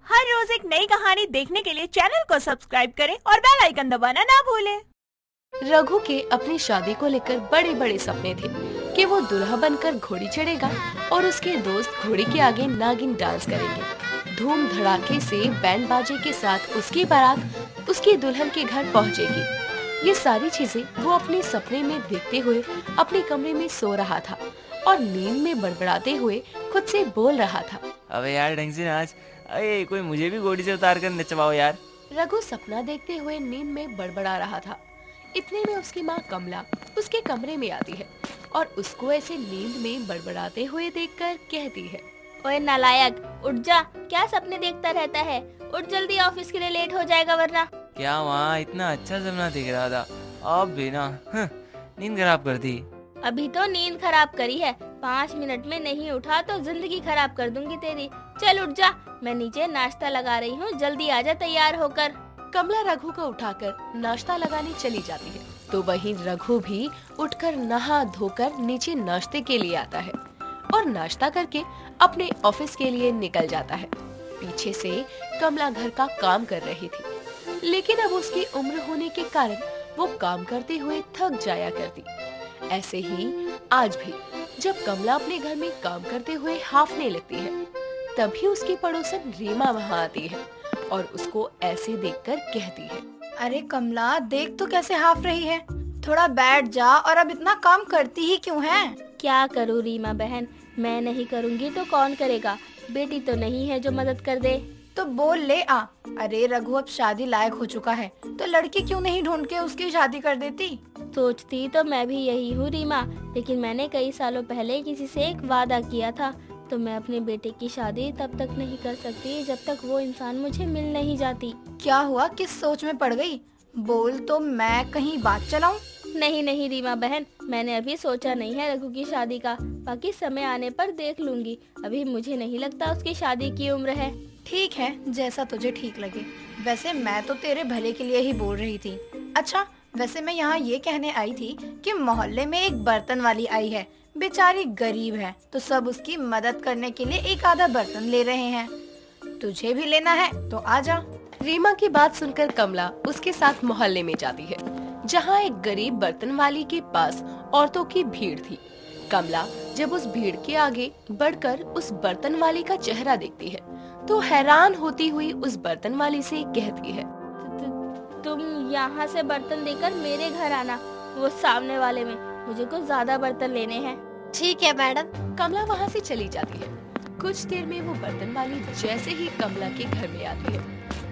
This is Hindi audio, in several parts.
हर रोज एक नई कहानी देखने के लिए चैनल को सब्सक्राइब करें और बेल आइकन दबाना ना भूलें। रघु के अपनी शादी को लेकर बड़े बड़े सपने थे कि वो दूल्हा बनकर घोड़ी चढ़ेगा और उसके दोस्त घोड़ी के आगे नागिन डांस करेंगे। धूम धड़ाके से बैंड बाजे के साथ उसकी बारात उसकी दुल्हन के घर पहुंचेगी। ये सारी चीजें वो अपने सपने में देखते हुए अपने कमरे में सो रहा था और नींद में बड़बड़ाते हुए खुद से बोल रहा था, अबे यार ढंग से नाच, अरे कोई मुझे भी घोड़ी से उतार कर नचवाओ यार। रघु सपना देखते हुए नींद में बड़बड़ा रहा था। इतने में उसकी माँ कमला उसके कमरे में आती है और उसको ऐसे नींद में बड़बड़ाते हुए देखकर कहती है, ओए नालायक, उठ जा, क्या सपने देखता रहता है। उठ जल्दी, ऑफिस के लिए लेट हो जाएगा वरना। क्या माँ, इतना अच्छा सपना दिख रहा था, अब भी ना नींद खराब कर दी। अभी तो नींद खराब करी है, 5 मिनट में नहीं उठा तो जिंदगी खराब कर दूंगी तेरी। चल उठ जा, मैं नीचे नाश्ता लगा रही हूँ, जल्दी आजा तैयार होकर। कमला रघु को उठाकर नाश्ता लगाने चली जाती है तो वहीं रघु भी उठकर नहा धोकर नीचे नाश्ते के लिए आता है और नाश्ता करके अपने ऑफिस के लिए निकल जाता है। पीछे से कमला घर का काम कर रही थी, लेकिन अब उसकी उम्र होने के कारण वो काम करते हुए थक जाया करती। ऐसे ही आज भी जब कमला अपने घर में काम करते हुए हांफने लगती है, तभी उसकी पड़ोसन रीमा वहाँ आती है और उसको ऐसे देखकर कहती है, अरे कमला, देख तो कैसे हाफ रही है, थोड़ा बैठ जा। और अब इतना काम करती ही क्यों है? क्या करूँ रीमा बहन, मैं नहीं करूँगी तो कौन करेगा। बेटी तो नहीं है जो मदद कर दे। तो बोल ले आ। अरे रघु अब शादी लायक हो चुका है, तो लड़की क्यों नहीं ढूंढ के उसकी शादी कर देती? सोचती तो मैं भी यही हूँ रीमा, लेकिन मैंने कई सालों पहले किसी से एक वादा किया था, तो मैं अपने बेटे की शादी तब तक नहीं कर सकती जब तक वो इंसान मुझे मिल नहीं जाती। क्या हुआ, किस सोच में पड़ गई? बोल तो मैं कहीं बात चलाऊं? नहीं नहीं रीमा बहन, मैंने अभी सोचा नहीं है रघु की शादी का, बाकी समय आने पर देख लूंगी। अभी मुझे नहीं लगता उसकी शादी की उम्र है। ठीक है, जैसा तुझे ठीक लगे। वैसे मैं तो तेरे भले के लिए ही बोल रही थी। अच्छा, वैसे मैं यहाँ ये कहने आई थी कि मोहल्ले में एक बर्तन वाली आई है, बेचारी गरीब है, तो सब उसकी मदद करने के लिए एक आधा बर्तन ले रहे हैं। तुझे भी लेना है तो आ जा। रीमा की बात सुनकर कमला उसके साथ मोहल्ले में जाती है, जहाँ एक गरीब बर्तन वाली के पास औरतों की भीड़ थी। कमला जब उस भीड़ के आगे बढ़कर उस बर्तन वाली का चेहरा देखती है, तो हैरान होती हुई उस बर्तन वाली से कहती है, तुम यहाँ से बर्तन देकर मेरे घर आना, वो सामने वाले में मुझे कुछ ज्यादा बर्तन लेने हैं। ठीक है मैडम। कमला वहाँ से चली जाती है। कुछ देर में वो बर्तन वाली जैसे ही कमला के घर में आती है,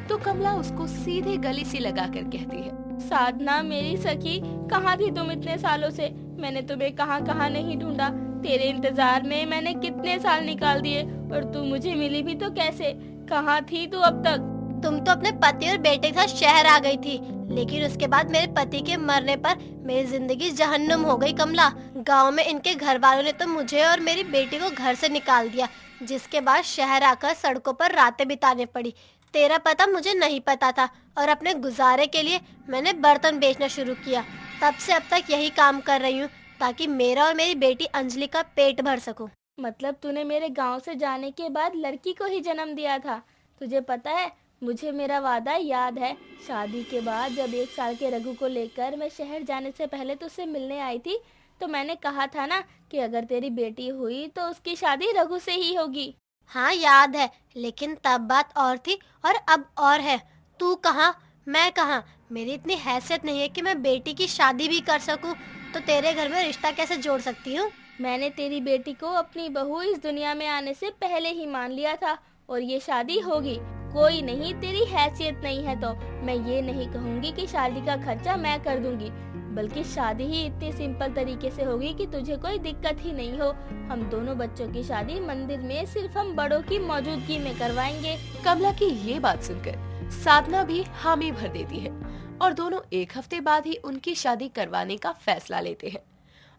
तो कमला उसको सीधे गले से लगाकर कहती है, साधना मेरी सखी, कहाँ थी तुम इतने सालों से? मैंने तुम्हें कहाँ कहाँ नहीं ढूंढा, तेरे इंतजार में मैंने कितने साल निकाल दिए और तू मुझे मिली भी तो कैसे? कहाँ थी तू अब तक? तुम तो अपने पति और बेटे के साथ शहर आ गई थी, लेकिन उसके बाद मेरे पति के मरने पर मेरी जिंदगी जहन्नुम हो गई कमला। गांव में इनके घर वालों ने तो मुझे और मेरी बेटी को घर से निकाल दिया, जिसके बाद शहर आकर सड़कों पर रातें बिताने पड़ी। तेरा पता मुझे नहीं पता था और अपने गुजारे के लिए मैंने बर्तन बेचना शुरू किया। तब से अब तक यही काम कर रही हूँ ताकि मेरा और मेरी बेटी अंजलि का पेट भर सकूं। मतलब तूने मेरे गांव से जाने के बाद लड़की को ही जन्म दिया था? तुझे पता है, मुझे मेरा वादा याद है। शादी के बाद जब 1 साल के रघु को लेकर मैं शहर जाने से पहले तुझसे मिलने आई थी, तो मैंने कहा था ना कि अगर तेरी बेटी हुई तो उसकी शादी रघु से ही होगी। हाँ याद है, लेकिन तब बात और थी और अब और है। तू कहाँ, मैं कहाँ? मेरी इतनी हैसियत नहीं है कि मैं बेटी की शादी भी कर सकूं, तो तेरे घर में रिश्ता कैसे जोड़ सकती हूँ? मैंने तेरी बेटी को अपनी बहू इस दुनिया में आने से पहले ही मान लिया था और ये शादी होगी। कोई नहीं, तेरी हैसियत नहीं है तो मैं ये नहीं कहूँगी कि शादी का खर्चा मैं कर दूंगी, बल्कि शादी ही इतनी सिंपल तरीके से होगी कि तुझे कोई दिक्कत ही नहीं हो। हम दोनों बच्चों की शादी मंदिर में सिर्फ हम बड़ों की मौजूदगी में करवाएंगे। कमला की ये बात सुनकर साधना भी हामी भर देती है और दोनों एक हफ्ते बाद ही उनकी शादी करवाने का फैसला लेते हैं।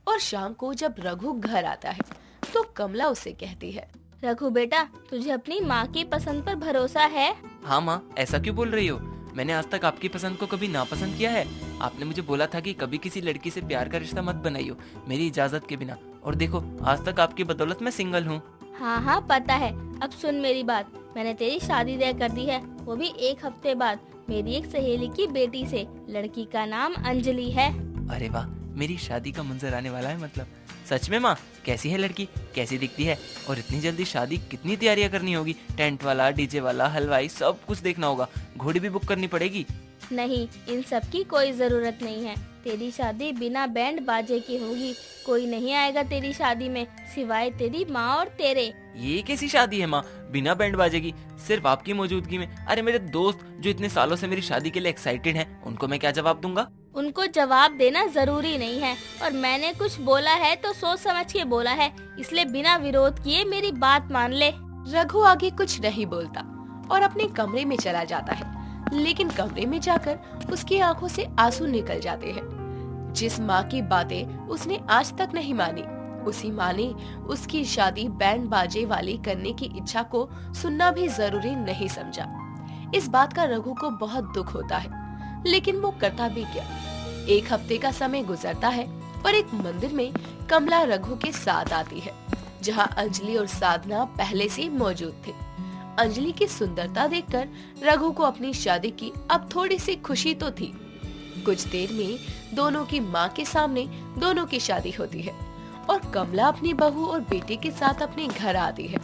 और शाम को जब रघु घर आता है तो कमला उसे कहती है, रघु बेटा, तुझे अपनी माँ की पसंद पर भरोसा है? हाँ माँ, ऐसा क्यों बोल रही हो? मैंने आज तक आपकी पसंद को कभी नापसंद किया है? आपने मुझे बोला था कि कभी किसी लड़की से प्यार का रिश्ता मत बनाइयो मेरी इजाजत के बिना, और देखो आज तक आपकी बदौलत मैं सिंगल हूँ। हाँ हाँ पता है। अब सुन मेरी बात, मैंने तेरी शादी तय कर दी है, वो भी 1 हफ्ते बाद, मेरी एक सहेली की बेटी से। लड़की का नाम अंजलि है। अरे वाह, मेरी शादी का मंजर आने वाला है मतलब। सच में माँ, कैसी है लड़की, कैसी दिखती है? और इतनी जल्दी शादी, कितनी तैयारियां करनी होगी? टेंट वाला, डीजे वाला, हलवाई, सब कुछ देखना होगा। घोड़ी भी बुक करनी पड़ेगी। नहीं, इन सब की कोई जरूरत नहीं है। तेरी शादी बिना बैंड बाजे की होगी। कोई नहीं आएगा तेरी शादी में सिवाय तेरी माँ और तेरे। ये कैसी शादी है माँ, बिना बैंड बाजे की, सिर्फ आपकी मौजूदगी में? अरे मेरे दोस्त जो इतने सालों से मेरी शादी के लिए एक्साइटेड हैं, उनको मैं क्या जवाब दूंगा? उनको जवाब देना जरूरी नहीं है, और मैंने कुछ बोला है तो सोच समझ के बोला है, इसलिए बिना विरोध किए मेरी बात मान ले। रघु आगे कुछ नहीं बोलता और अपने कमरे में चला जाता है, लेकिन कमरे में जाकर उसकी आंखों से आंसू निकल जाते हैं। जिस माँ की बातें उसने आज तक नहीं मानी, उसी माँ ने उसकी शादी बैंड बाजे वाली करने की इच्छा को सुनना भी जरूरी नहीं समझा। इस बात का रघु को बहुत दुख होता है, लेकिन वो करता भी क्या। 1 हफ्ते का समय गुजरता है और एक मंदिर में कमला रघु के साथ आती है, जहाँ अंजलि और साधना पहले से मौजूद थे। अंजलि की सुंदरता देखकर रघु को अपनी शादी की अब थोड़ी सी खुशी तो थी। कुछ देर में दोनों की माँ के सामने दोनों की शादी होती है और कमला अपनी बहू और बेटे के साथ अपने घर आती है,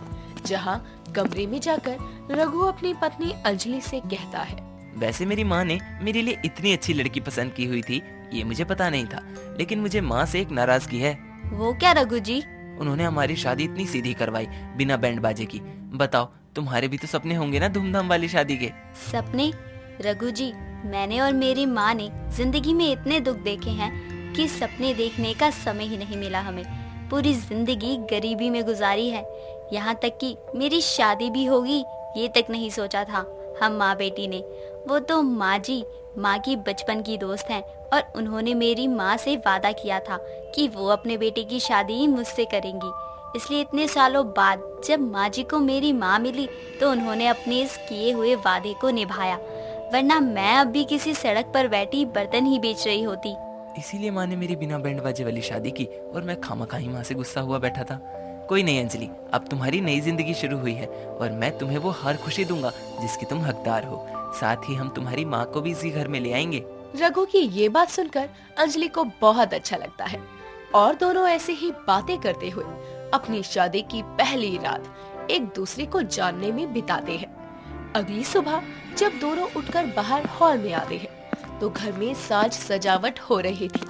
जहाँ कमरे में जाकर रघु अपनी पत्नी अंजलि से कहता है, वैसे मेरी माँ ने मेरे लिए इतनी अच्छी लड़की पसंद की हुई थी, ये मुझे पता नहीं था, लेकिन मुझे माँ से एक नाराजगी है। वो क्या रघु जी? उन्होंने हमारी शादी इतनी सीधी करवाई, बिना बैंड बाजे की। बताओ, तुम्हारे भी तो सपने होंगे ना धूमधाम वाली शादी के? सपने? रघु जी, मैंने और मेरी माँ ने जिंदगी में इतने दुख देखे हैं कि सपने देखने का समय ही नहीं मिला हमें। पूरी जिंदगी गरीबी में गुजारी है, यहाँ तक कि मेरी शादी भी होगी ये तक नहीं सोचा था हम माँ बेटी ने। वो तो माँ जी माँ की बचपन की दोस्त हैं और उन्होंने मेरी माँ से वादा किया था कि वो अपने बेटे की शादी मुझसे करेंगी। इसलिए इतने सालों बाद जब माँ जी को मेरी माँ मिली तो उन्होंने अपने इस किए हुए वादे को निभाया, वरना मैं अब भी किसी सड़क पर बैठी बर्तन ही बेच रही होती। इसीलिए माँ ने मेरी बिना बैंड बाजे वाली शादी की और मैं खामखा ही माँ से गुस्सा हुआ बैठा था। कोई नहीं अंजलि, अब तुम्हारी नई जिंदगी शुरू हुई है और मैं तुम्हें वो हर खुशी दूंगा जिसकी तुम हकदार हो। साथ ही हम तुम्हारी माँ को भी इसी घर में ले आएंगे। रघु की ये बात सुनकर अंजलि को बहुत अच्छा लगता है और दोनों ऐसे ही बातें करते हुए अपनी शादी की पहली रात एक दूसरे को जानने में बिताते हैं। अगली सुबह जब दोनों उठकर बाहर हॉल में आते हैं तो घर में साज सजावट हो रही थी।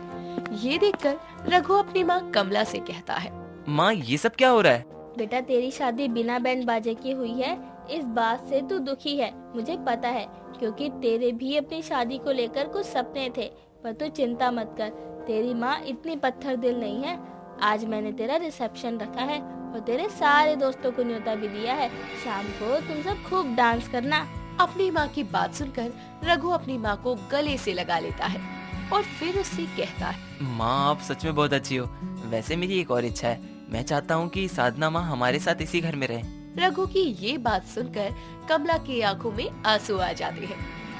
ये देखकर रघु अपनी माँ कमला से कहता है, माँ ये सब क्या हो रहा है? बेटा, तेरी शादी बिना बैंड बाजे की हुई है, इस बात से तू दुखी है, मुझे पता है, क्योंकि तेरे भी अपनी शादी को लेकर कुछ सपने थे। पर तू चिंता मत कर, तेरी माँ इतनी पत्थर दिल नहीं है। आज मैंने तेरा रिसेप्शन रखा है और तेरे सारे दोस्तों को न्योता भी दिया है। शाम को तुम सब खूब डांस करना। अपनी माँ की बात सुनकर रघु अपनी माँ को गले से लगा लेता है और फिर उससे कहता है, माँ आप सच में बहुत अच्छी हो। वैसे मेरी एक और इच्छा है, मैं चाहता हूँ कि साधना माँ हमारे साथ इसी घर में रहे। रघु की ये बात सुनकर कमला की आंखों में आंसू आ जाते हैं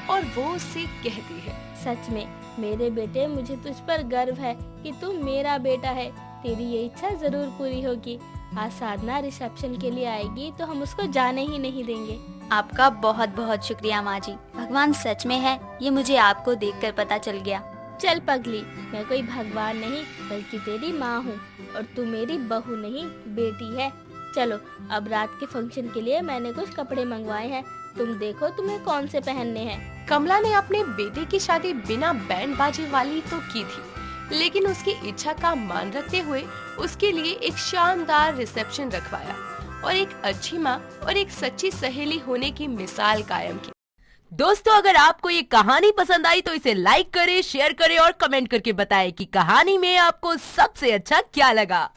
और वो उससे कहती है, सच में मेरे बेटे, मुझे तुझ पर गर्व है कि तू मेरा बेटा है। तेरी ये इच्छा जरूर पूरी होगी। आज साधना रिसेप्शन के लिए आएगी तो हम उसको जाने ही नहीं देंगे। आपका बहुत बहुत शुक्रिया माँ जी, भगवान सच में है, ये मुझे आपको देखकर पता चल गया। चल पगली, मैं कोई भगवान नहीं बल्कि तेरी माँ हूँ और तू मेरी बहू नहीं बेटी है। चलो, अब रात के फंक्शन के लिए मैंने कुछ कपड़े मंगवाए हैं, तुम देखो तुम्हें कौन से पहनने हैं। कमला ने अपने बेटे की शादी बिना बैंड बाजे वाली तो की थी, लेकिन उसकी इच्छा का मान रखते हुए उसके लिए एक शानदार रिसेप्शन रखवाया और एक अच्छी माँ और एक सच्ची सहेली होने की मिसाल कायम की। दोस्तों, अगर आपको ये कहानी पसंद आई तो इसे लाइक करें, शेयर करें और कमेंट करके बताएं कि कहानी में आपको सबसे अच्छा क्या लगा।